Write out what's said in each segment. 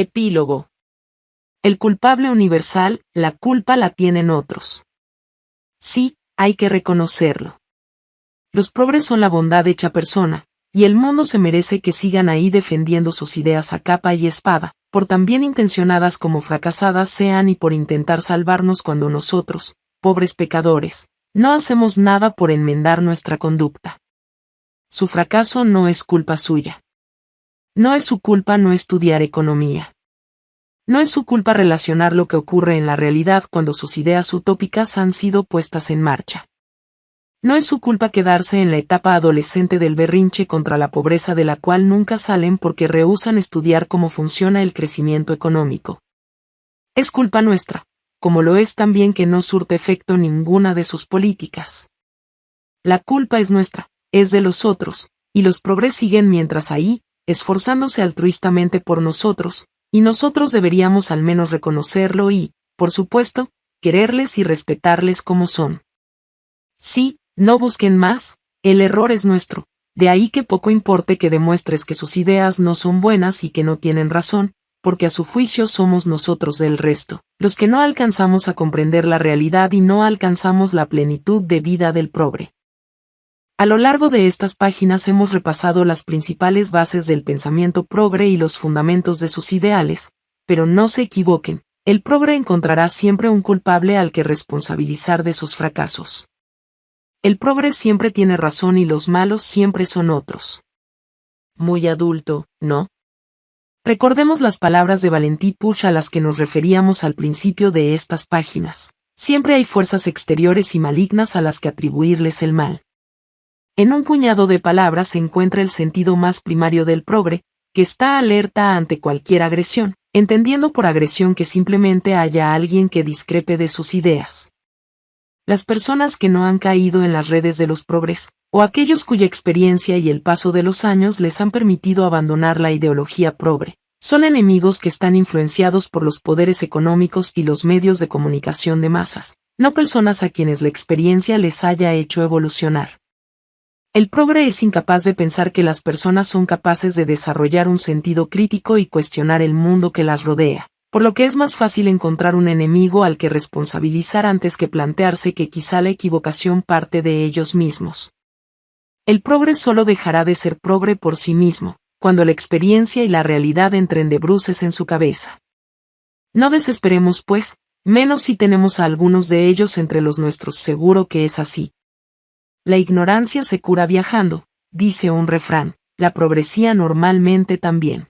Epílogo. El culpable universal, la culpa la tienen otros. Sí, hay que reconocerlo. Los progres son la bondad hecha persona, y el mundo se merece que sigan ahí defendiendo sus ideas a capa y espada, por tan bien intencionadas como fracasadas sean y por intentar salvarnos cuando nosotros, pobres pecadores, no hacemos nada por enmendar nuestra conducta. Su fracaso no es culpa suya. No es su culpa no estudiar economía. No es su culpa relacionar lo que ocurre en la realidad cuando sus ideas utópicas han sido puestas en marcha. No es su culpa quedarse en la etapa adolescente del berrinche contra la pobreza de la cual nunca salen porque rehúsan estudiar cómo funciona el crecimiento económico. Es culpa nuestra, como lo es también que no surte efecto ninguna de sus políticas. La culpa es nuestra, es de los otros, y los progres siguen mientras ahí, esforzándose altruistamente por nosotros, y nosotros deberíamos al menos reconocerlo y, por supuesto, quererles y respetarles como son. Sí, no busquen más, el error es nuestro, de ahí que poco importe que demuestres que sus ideas no son buenas y que no tienen razón, porque a su juicio somos nosotros del resto, los que no alcanzamos a comprender la realidad y no alcanzamos la plenitud de vida del progre. A lo largo de estas páginas hemos repasado las principales bases del pensamiento progre y los fundamentos de sus ideales, pero no se equivoquen, el progre encontrará siempre un culpable al que responsabilizar de sus fracasos. El progre siempre tiene razón y los malos siempre son otros. Muy adulto, ¿no? Recordemos las palabras de Valentín Puch a las que nos referíamos al principio de estas páginas. Siempre hay fuerzas exteriores y malignas a las que atribuirles el mal. En un puñado de palabras se encuentra el sentido más primario del progre, que está alerta ante cualquier agresión, entendiendo por agresión que simplemente haya alguien que discrepe de sus ideas. Las personas que no han caído en las redes de los progres, o aquellos cuya experiencia y el paso de los años les han permitido abandonar la ideología progre, son enemigos que están influenciados por los poderes económicos y los medios de comunicación de masas, no personas a quienes la experiencia les haya hecho evolucionar. El progre es incapaz de pensar que las personas son capaces de desarrollar un sentido crítico y cuestionar el mundo que las rodea, por lo que es más fácil encontrar un enemigo al que responsabilizar antes que plantearse que quizá la equivocación parte de ellos mismos. El progre solo dejará de ser progre por sí mismo, cuando la experiencia y la realidad entren de bruces en su cabeza. No desesperemos pues, menos si tenemos a algunos de ellos entre los nuestros, seguro que es así. La ignorancia se cura viajando, dice un refrán, la progresía normalmente también.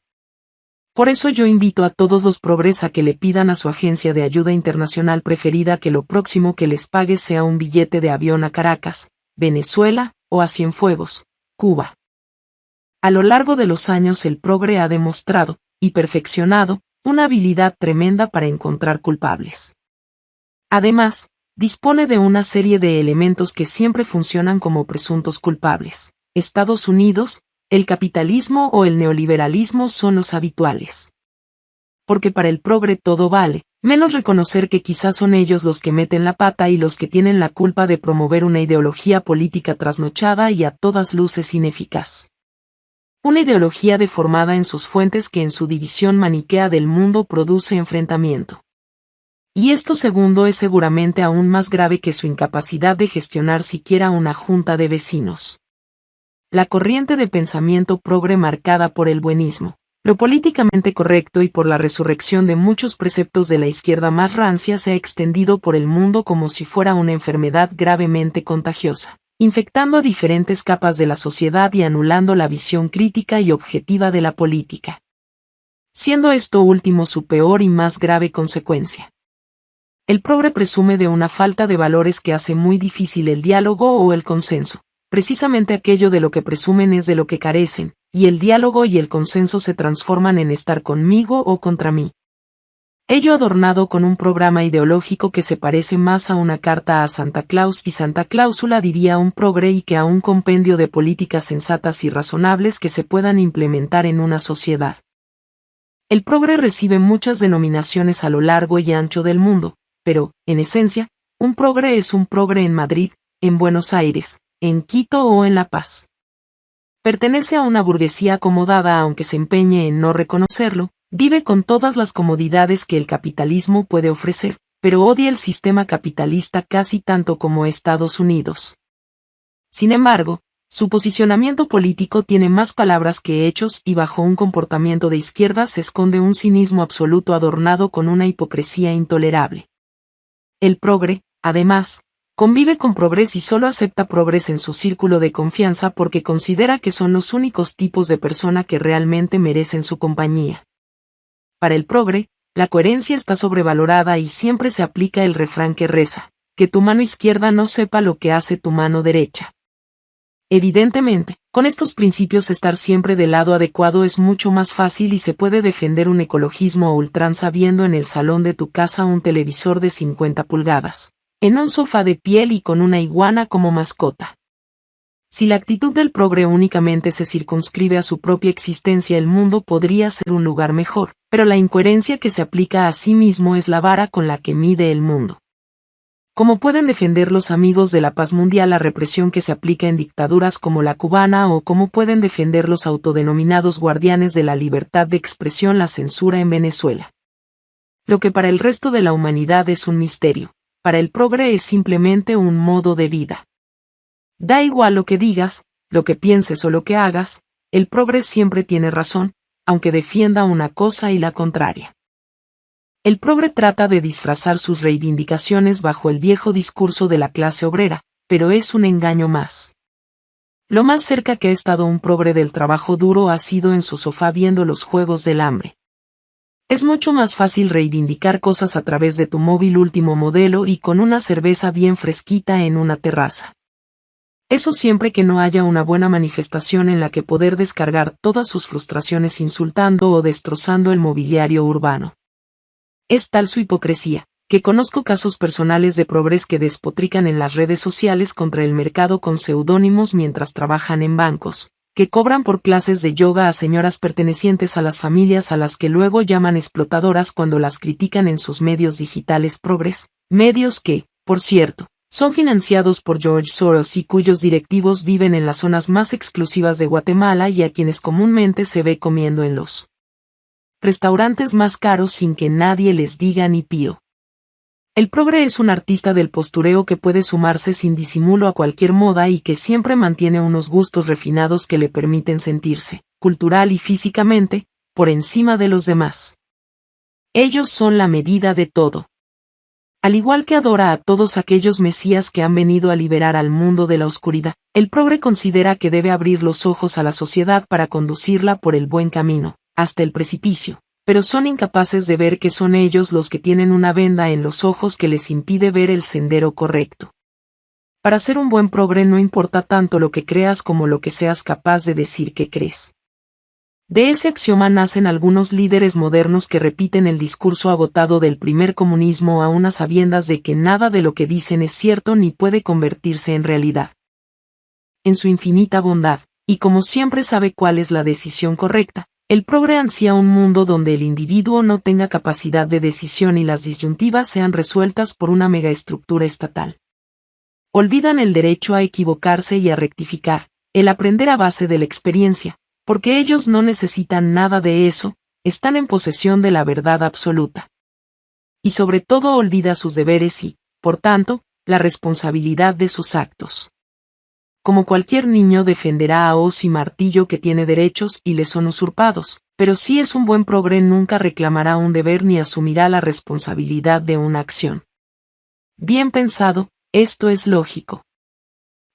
Por eso yo invito a todos los progres a que le pidan a su agencia de ayuda internacional preferida que lo próximo que les pague sea un billete de avión a Caracas, Venezuela, o a Cienfuegos, Cuba. A lo largo de los años el progre ha demostrado, y perfeccionado, una habilidad tremenda para encontrar culpables. Además, dispone de una serie de elementos que siempre funcionan como presuntos culpables. Estados Unidos, el capitalismo o el neoliberalismo son los habituales. Porque para el progre todo vale, menos reconocer que quizás son ellos los que meten la pata y los que tienen la culpa de promover una ideología política trasnochada y a todas luces ineficaz. Una ideología deformada en sus fuentes que en su división maniquea del mundo produce enfrentamiento. Y esto segundo es seguramente aún más grave que su incapacidad de gestionar siquiera una junta de vecinos. La corriente de pensamiento progre marcada por el buenismo, lo políticamente correcto y por la resurrección de muchos preceptos de la izquierda más rancia se ha extendido por el mundo como si fuera una enfermedad gravemente contagiosa, infectando a diferentes capas de la sociedad y anulando la visión crítica y objetiva de la política. Siendo esto último su peor y más grave consecuencia. El progre presume de una falta de valores que hace muy difícil el diálogo o el consenso. Precisamente aquello de lo que presumen es de lo que carecen, y el diálogo y el consenso se transforman en estar conmigo o contra mí. Ello adornado con un programa ideológico que se parece más a una carta a Santa Claus y Santa Cláusula diría un progre y que a un compendio de políticas sensatas y razonables que se puedan implementar en una sociedad. El progre recibe muchas denominaciones a lo largo y ancho del mundo, pero, en esencia, un progre es un progre en Madrid, en Buenos Aires, en Quito o en La Paz. Pertenece a una burguesía acomodada aunque se empeñe en no reconocerlo, Vive con todas las comodidades que el capitalismo puede ofrecer, pero odia el sistema capitalista casi tanto como Estados Unidos. Sin embargo, su posicionamiento político tiene más palabras que hechos y bajo un comportamiento de izquierda se esconde un cinismo absoluto adornado con una hipocresía intolerable. El progre, además, convive con progres y solo acepta progres en su círculo de confianza porque considera que son los únicos tipos de persona que realmente merecen su compañía. Para el progre, la coherencia está sobrevalorada y siempre se aplica el refrán que reza, que tu mano izquierda no sepa lo que hace tu mano derecha. Evidentemente, con estos principios estar siempre del lado adecuado es mucho más fácil y se puede defender un ecologismo a ultranza viendo en el salón de tu casa un televisor de 50 pulgadas, en un sofá de piel y con una iguana como mascota. Si la actitud del progre únicamente se circunscribe a su propia existencia, el mundo podría ser un lugar mejor, pero la incoherencia que se aplica a sí mismo es la vara con la que mide el mundo. ¿Cómo pueden defender los amigos de la paz mundial la represión que se aplica en dictaduras como la cubana o cómo pueden defender los autodenominados guardianes de la libertad de expresión la censura en Venezuela? Lo que para el resto de la humanidad es un misterio, para el progre es simplemente un modo de vida. Da igual lo que digas, lo que pienses o lo que hagas, el progre siempre tiene razón, aunque defienda una cosa y la contraria. El progre trata de disfrazar sus reivindicaciones bajo el viejo discurso de la clase obrera, pero es un engaño más. Lo más cerca que ha estado un progre del trabajo duro ha sido en su sofá viendo los Juegos del Hambre. Es mucho más fácil reivindicar cosas a través de tu móvil último modelo y con una cerveza bien fresquita en una terraza. Eso siempre que no haya una buena manifestación en la que poder descargar todas sus frustraciones insultando o destrozando el mobiliario urbano. Es tal su hipocresía, que conozco casos personales de progres que despotrican en las redes sociales contra el mercado con seudónimos mientras trabajan en bancos, que cobran por clases de yoga a señoras pertenecientes a las familias a las que luego llaman explotadoras cuando las critican en sus medios digitales progres, medios que, por cierto, son financiados por George Soros y cuyos directivos viven en las zonas más exclusivas de Guatemala y a quienes comúnmente se ve comiendo en los restaurantes más caros sin que nadie les diga ni pío. El progre es un artista del postureo que puede sumarse sin disimulo a cualquier moda y que siempre mantiene unos gustos refinados que le permiten sentirse, cultural y físicamente, por encima de los demás. Ellos son la medida de todo. Al igual que adora a todos aquellos mesías que han venido a liberar al mundo de la oscuridad, el progre considera que debe abrir los ojos a la sociedad para conducirla por el buen camino, hasta el precipicio, pero son incapaces de ver que son ellos los que tienen una venda en los ojos que les impide ver el sendero correcto. Para ser un buen progre no importa tanto lo que creas como lo que seas capaz de decir que crees. De ese axioma nacen algunos líderes modernos que repiten el discurso agotado del primer comunismo a unas sabiendas de que nada de lo que dicen es cierto ni puede convertirse en realidad. En su infinita bondad, y como siempre sabe cuál es la decisión correcta, el progre ansía un mundo donde el individuo no tenga capacidad de decisión y las disyuntivas sean resueltas por una megaestructura estatal. Olvidan el derecho a equivocarse y a rectificar, el aprender a base de la experiencia, porque ellos no necesitan nada de eso, están en posesión de la verdad absoluta. Y sobre todo olvida sus deberes y, por tanto, la responsabilidad de sus actos. Como cualquier niño defenderá a hoz y martillo que tiene derechos y le son usurpados, pero si es un buen progre nunca reclamará un deber ni asumirá la responsabilidad de una acción. Bien pensado, esto es lógico.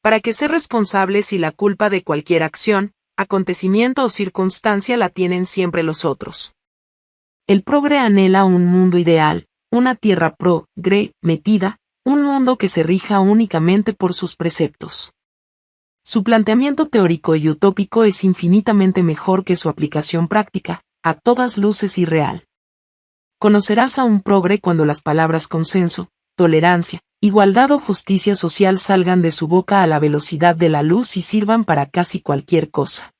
¿Para qué ser responsable si la culpa de cualquier acción, acontecimiento o circunstancia la tienen siempre los otros? El progre anhela un mundo ideal, una tierra metida, un mundo que se rija únicamente por sus preceptos. Su planteamiento teórico y utópico es infinitamente mejor que su aplicación práctica, a todas luces irreal. Conocerás a un progre cuando las palabras consenso, tolerancia, igualdad o justicia social salgan de su boca a la velocidad de la luz y sirvan para casi cualquier cosa.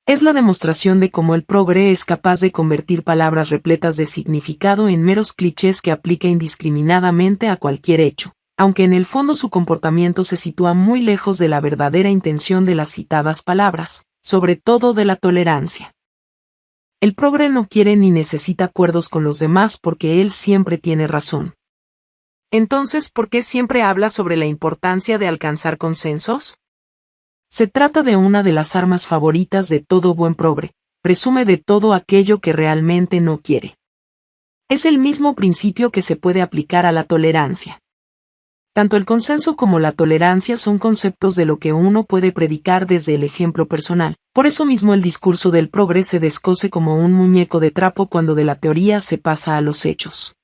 Es la demostración de cómo el progre es capaz de convertir palabras repletas de significado en meros clichés que aplica indiscriminadamente a cualquier hecho, aunque en el fondo su comportamiento se sitúa muy lejos de la verdadera intención de las citadas palabras, sobre todo de la tolerancia. El progre no quiere ni necesita acuerdos con los demás porque él siempre tiene razón. Entonces, ¿por qué siempre habla sobre la importancia de alcanzar consensos? Se trata de una de las armas favoritas de todo buen progre, presume de todo aquello que realmente no quiere. Es el mismo principio que se puede aplicar a la tolerancia. Tanto el consenso como la tolerancia son conceptos de lo que uno puede predicar desde el ejemplo personal. Por eso mismo el discurso del progre se descose como un muñeco de trapo cuando de la teoría se pasa a los hechos.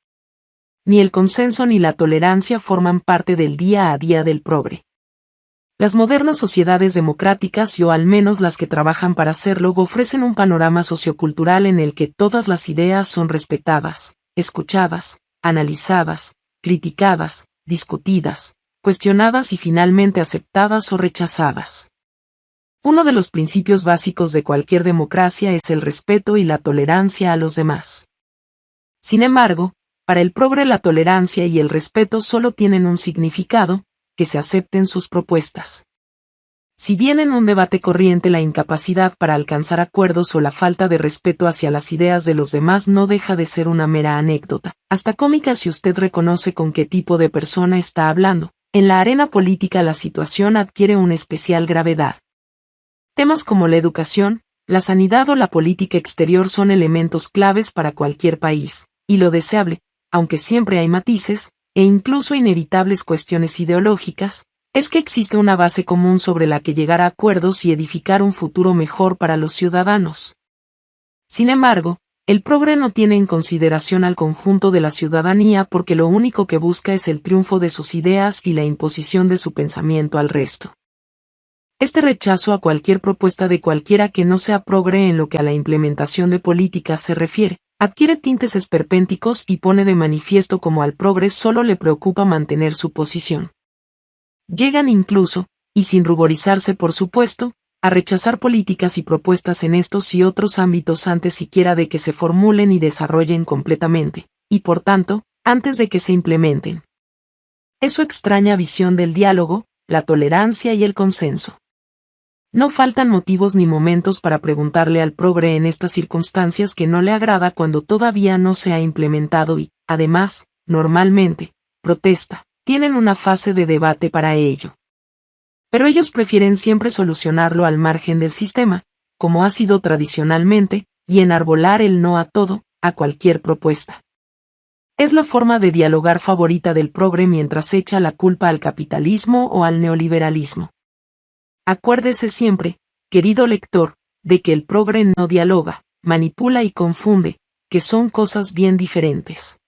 Ni el consenso ni la tolerancia forman parte del día a día del progre. Las modernas sociedades democráticas, o al menos las que trabajan para hacerlo, ofrecen un panorama sociocultural en el que todas las ideas son respetadas, escuchadas, analizadas, criticadas, discutidas, cuestionadas y finalmente aceptadas o rechazadas. Uno de los principios básicos de cualquier democracia es el respeto y la tolerancia a los demás. Sin embargo, para el progre la tolerancia y el respeto solo tienen un significado, que se acepten sus propuestas. Si bien en un debate corriente la incapacidad para alcanzar acuerdos o la falta de respeto hacia las ideas de los demás no deja de ser una mera anécdota, hasta cómica si usted reconoce con qué tipo de persona está hablando, en la arena política la situación adquiere una especial gravedad. Temas como la educación, la sanidad o la política exterior son elementos claves para cualquier país, y lo deseable, aunque siempre hay matices, e incluso inevitables cuestiones ideológicas, es que existe una base común sobre la que llegar a acuerdos y edificar un futuro mejor para los ciudadanos. Sin embargo, el progre no tiene en consideración al conjunto de la ciudadanía porque lo único que busca es el triunfo de sus ideas y la imposición de su pensamiento al resto. Este rechazo a cualquier propuesta de cualquiera que no sea progre en lo que a la implementación de políticas se refiere, adquiere tintes esperpénticos y pone de manifiesto cómo al progre solo le preocupa mantener su posición. Llegan incluso, y sin ruborizarse por supuesto, a rechazar políticas y propuestas en estos y otros ámbitos antes siquiera de que se formulen y desarrollen completamente, y por tanto, antes de que se implementen. Es su extraña visión del diálogo, la tolerancia y el consenso. No faltan motivos ni momentos para preguntarle al progre en estas circunstancias que no le agrada cuando todavía no se ha implementado y, además, normalmente, protesta. Tienen una fase de debate para ello. Pero ellos prefieren siempre solucionarlo al margen del sistema, como ha sido tradicionalmente, y enarbolar el no a todo, a cualquier propuesta. Es la forma de dialogar favorita del progre mientras echa la culpa al capitalismo o al neoliberalismo. Acuérdese siempre, querido lector, de que el progre no dialoga, manipula y confunde, que son cosas bien diferentes.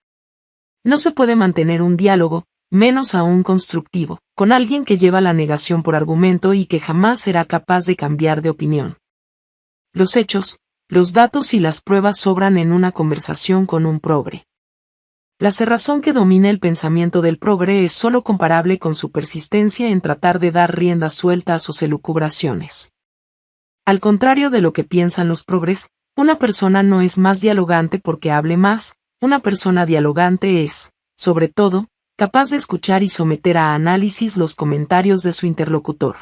No se puede mantener un diálogo, menos aún constructivo, con alguien que lleva la negación por argumento y que jamás será capaz de cambiar de opinión. Los hechos, los datos y las pruebas sobran en una conversación con un progre. La cerrazón que domina el pensamiento del progre es sólo comparable con su persistencia en tratar de dar rienda suelta a sus elucubraciones. Al contrario de lo que piensan los progres, una persona no es más dialogante porque hable más, una persona dialogante es, sobre todo, capaz de escuchar y someter a análisis los comentarios de su interlocutor.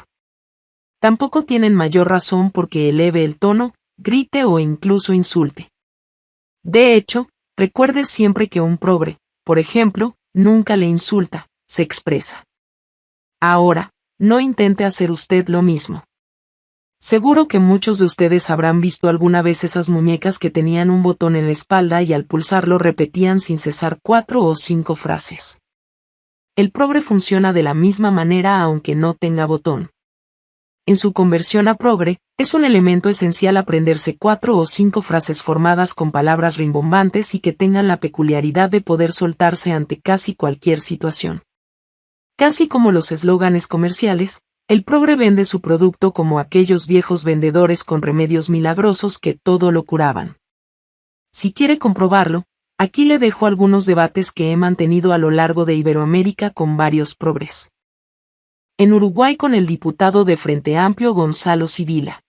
Tampoco tienen mayor razón porque eleve el tono, grite o incluso insulte. De hecho, recuerde siempre que un progre, por ejemplo, nunca le insulta, se expresa. Ahora, no intente hacer usted lo mismo. Seguro que muchos de ustedes habrán visto alguna vez esas muñecas que tenían un botón en la espalda y al pulsarlo repetían sin cesar 4 o 5 frases. El progre funciona de la misma manera aunque no tenga botón. En su conversión a progre, es un elemento esencial aprenderse 4 o 5 frases formadas con palabras rimbombantes y que tengan la peculiaridad de poder soltarse ante casi cualquier situación. Casi como los eslóganes comerciales, el progre vende su producto como aquellos viejos vendedores con remedios milagrosos que todo lo curaban. Si quiere comprobarlo, aquí le dejo algunos debates que he mantenido a lo largo de Iberoamérica con varios progres. En Uruguay con el diputado de Frente Amplio Gonzalo Sibila.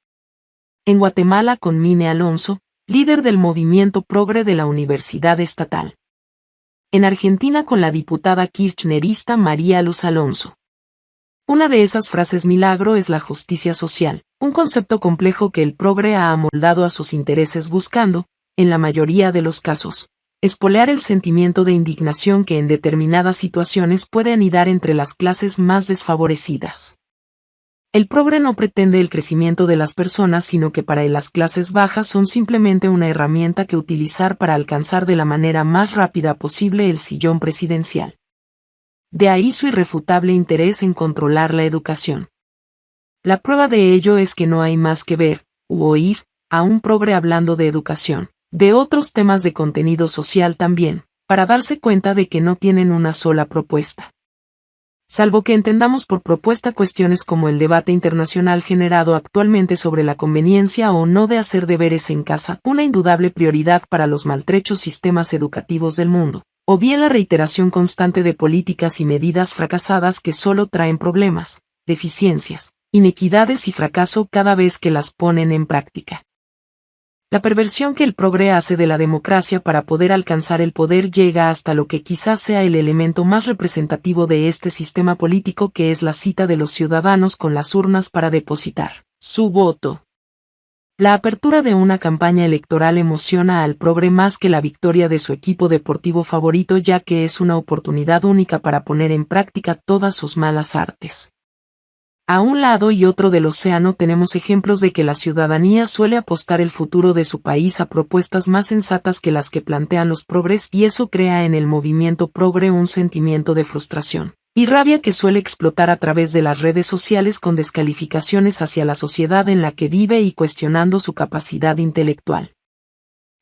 En Guatemala con Mine Alonso, líder del movimiento progre de la Universidad Estatal. En Argentina con la diputada kirchnerista María Luz Alonso. Una de esas frases milagro es la justicia social, un concepto complejo que el progre ha amoldado a sus intereses buscando, en la mayoría de los casos, espolear el sentimiento de indignación que en determinadas situaciones puede anidar entre las clases más desfavorecidas. El progre no pretende el crecimiento de las personas, sino que para él las clases bajas son simplemente una herramienta que utilizar para alcanzar de la manera más rápida posible el sillón presidencial. De ahí su irrefutable interés en controlar la educación. La prueba de ello es que no hay más que ver, u oír, a un progre hablando de educación, de otros temas de contenido social también, para darse cuenta de que no tienen una sola propuesta. Salvo que entendamos por propuesta cuestiones como el debate internacional generado actualmente sobre la conveniencia o no de hacer deberes en casa, una indudable prioridad para los maltrechos sistemas educativos del mundo, o bien la reiteración constante de políticas y medidas fracasadas que solo traen problemas, deficiencias, inequidades y fracaso cada vez que las ponen en práctica. La perversión que el progre hace de la democracia para poder alcanzar el poder llega hasta lo que quizás sea el elemento más representativo de este sistema político, que es la cita de los ciudadanos con las urnas para depositar su voto. La apertura de una campaña electoral emociona al progre más que la victoria de su equipo deportivo favorito, ya que es una oportunidad única para poner en práctica todas sus malas artes. A un lado y otro del océano tenemos ejemplos de que la ciudadanía suele apostar el futuro de su país a propuestas más sensatas que las que plantean los progres, y eso crea en el movimiento progre un sentimiento de frustración y rabia que suele explotar a través de las redes sociales con descalificaciones hacia la sociedad en la que vive y cuestionando su capacidad intelectual.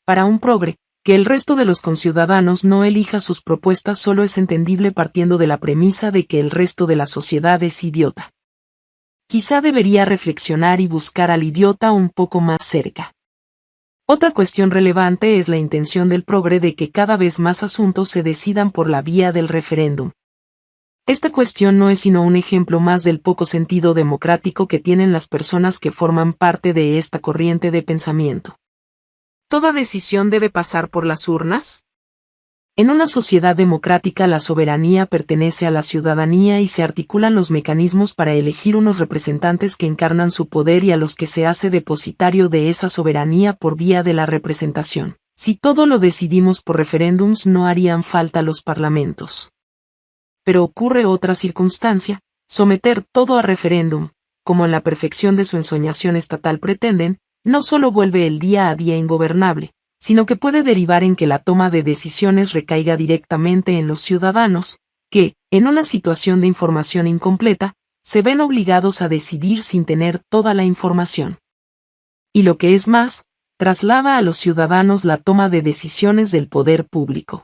Para un progre, que el resto de los conciudadanos no elija sus propuestas solo es entendible partiendo de la premisa de que el resto de la sociedad es idiota. Quizá debería reflexionar y buscar al idiota un poco más cerca. Otra cuestión relevante es la intención del progre de que cada vez más asuntos se decidan por la vía del referéndum. Esta cuestión no es sino un ejemplo más del poco sentido democrático que tienen las personas que forman parte de esta corriente de pensamiento. ¿Toda decisión debe pasar por las urnas? En una sociedad democrática la soberanía pertenece a la ciudadanía y se articulan los mecanismos para elegir unos representantes que encarnan su poder y a los que se hace depositario de esa soberanía por vía de la representación. Si todo lo decidimos por referéndums no harían falta los parlamentos. Pero ocurre otra circunstancia: someter todo a referéndum, como en la perfección de su ensoñación estatal pretenden, no solo vuelve el día a día ingobernable, sino que puede derivar en que la toma de decisiones recaiga directamente en los ciudadanos, que, en una situación de información incompleta, se ven obligados a decidir sin tener toda la información. Y lo que es más, traslada a los ciudadanos la toma de decisiones del poder público.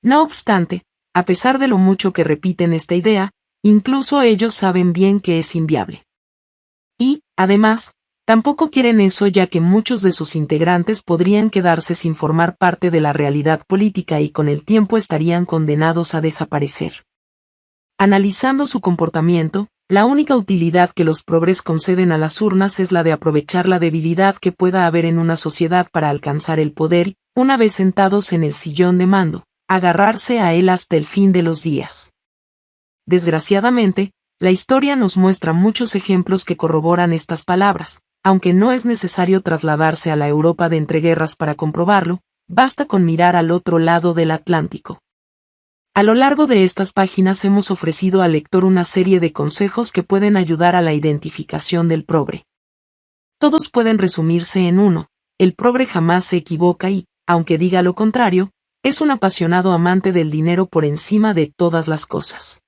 No obstante, a pesar de lo mucho que repiten esta idea, incluso ellos saben bien que es inviable. Y, además, tampoco quieren eso, ya que muchos de sus integrantes podrían quedarse sin formar parte de la realidad política y con el tiempo estarían condenados a desaparecer. Analizando su comportamiento, la única utilidad que los progres conceden a las urnas es la de aprovechar la debilidad que pueda haber en una sociedad para alcanzar el poder y, una vez sentados en el sillón de mando, agarrarse a él hasta el fin de los días. Desgraciadamente, la historia nos muestra muchos ejemplos que corroboran estas palabras. Aunque no es necesario trasladarse a la Europa de entreguerras para comprobarlo, basta con mirar al otro lado del Atlántico. A lo largo de estas páginas hemos ofrecido al lector una serie de consejos que pueden ayudar a la identificación del progre. Todos pueden resumirse en uno: el progre jamás se equivoca y, aunque diga lo contrario, es un apasionado amante del dinero por encima de todas las cosas.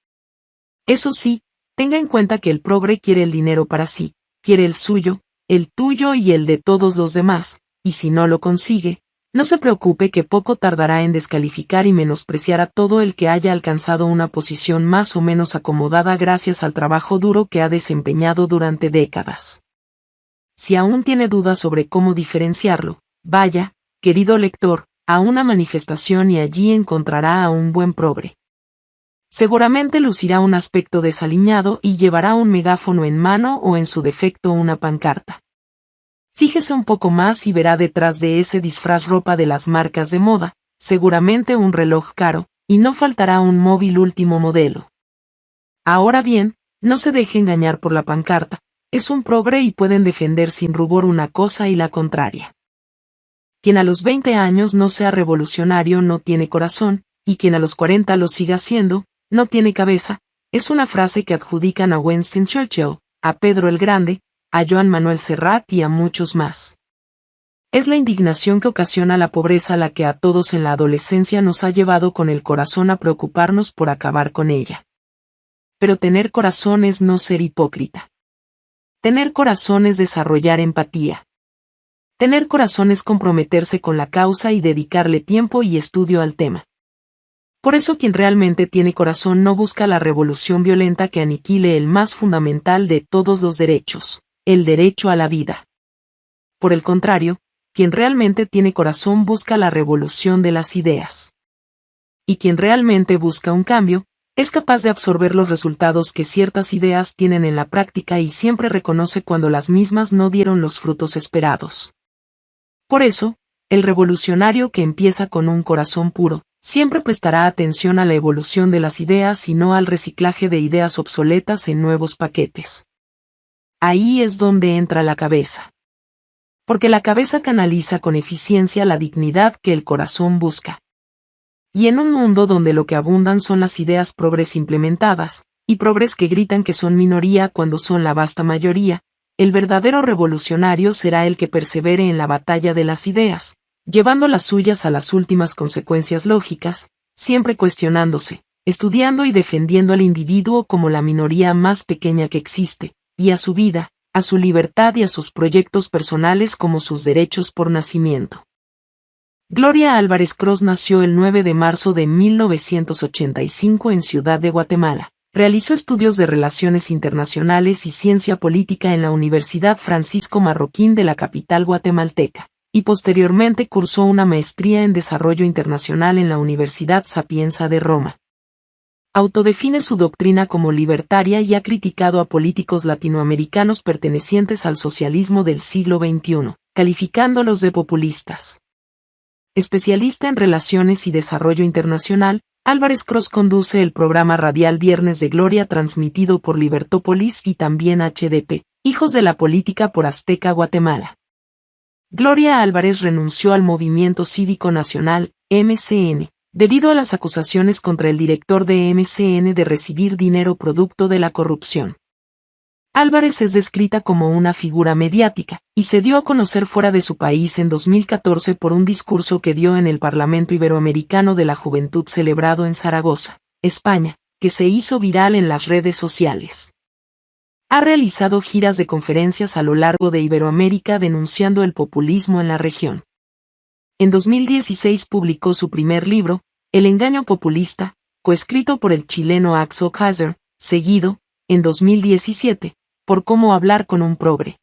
Eso sí, tenga en cuenta que el progre quiere el dinero para sí, quiere el suyo, el tuyo y el de todos los demás, y si no lo consigue, no se preocupe que poco tardará en descalificar y menospreciar a todo el que haya alcanzado una posición más o menos acomodada gracias al trabajo duro que ha desempeñado durante décadas. Si aún tiene dudas sobre cómo diferenciarlo, vaya, querido lector, a una manifestación y allí encontrará a un buen progre. Seguramente lucirá un aspecto desaliñado y llevará un megáfono en mano o en su defecto una pancarta. Fíjese un poco más y verá detrás de ese disfraz ropa de las marcas de moda, seguramente un reloj caro, y no faltará un móvil último modelo. Ahora bien, no se deje engañar por la pancarta, es un progre y pueden defender sin rubor una cosa y la contraria. Quien a los 20 años no sea revolucionario no tiene corazón, y quien a los 40 lo siga siendo, no tiene cabeza, es una frase que adjudican a Winston Churchill, a Pedro el Grande, a Joan Manuel Serrat y a muchos más. Es la indignación que ocasiona la pobreza la que a todos en la adolescencia nos ha llevado con el corazón a preocuparnos por acabar con ella. Pero tener corazón es no ser hipócrita. Tener corazón es desarrollar empatía. Tener corazón es comprometerse con la causa y dedicarle tiempo y estudio al tema. Por eso quien realmente tiene corazón no busca la revolución violenta que aniquile el más fundamental de todos los derechos, el derecho a la vida. Por el contrario, quien realmente tiene corazón busca la revolución de las ideas. Y quien realmente busca un cambio, es capaz de absorber los resultados que ciertas ideas tienen en la práctica y siempre reconoce cuando las mismas no dieron los frutos esperados. Por eso, el revolucionario que empieza con un corazón puro, siempre prestará atención a la evolución de las ideas y no al reciclaje de ideas obsoletas en nuevos paquetes. Ahí es donde entra la cabeza. Porque la cabeza canaliza con eficiencia la dignidad que el corazón busca. Y en un mundo donde lo que abundan son las ideas progres implementadas, y progres que gritan que son minoría cuando son la vasta mayoría, el verdadero revolucionario será el que persevere en la batalla de las ideas, llevando las suyas a las últimas consecuencias lógicas, siempre cuestionándose, estudiando y defendiendo al individuo como la minoría más pequeña que existe, y a su vida, a su libertad y a sus proyectos personales como sus derechos por nacimiento. Gloria Álvarez Cruz nació el 9 de marzo de 1985 en Ciudad de Guatemala. Realizó estudios de Relaciones Internacionales y Ciencia Política en la Universidad Francisco Marroquín de la capital guatemalteca, y posteriormente cursó una maestría en Desarrollo Internacional en la Universidad Sapienza de Roma. Autodefine su doctrina como libertaria y ha criticado a políticos latinoamericanos pertenecientes al socialismo del siglo XXI, calificándolos de populistas. Especialista en Relaciones y Desarrollo Internacional, Álvarez Cruz conduce el programa radial Viernes de Gloria transmitido por Libertópolis y también HDP, Hijos de la Política por Azteca Guatemala. Gloria Álvarez renunció al Movimiento Cívico Nacional, MCN, debido a las acusaciones contra el director de MCN de recibir dinero producto de la corrupción. Álvarez es descrita como una figura mediática, y se dio a conocer fuera de su país en 2014 por un discurso que dio en el Parlamento Iberoamericano de la Juventud celebrado en Zaragoza, España, que se hizo viral en las redes sociales. Ha realizado giras de conferencias a lo largo de Iberoamérica denunciando el populismo en la región. En 2016 publicó su primer libro, El engaño populista, coescrito por el chileno Axel Kaiser, seguido, en 2017, por Cómo hablar con un progre.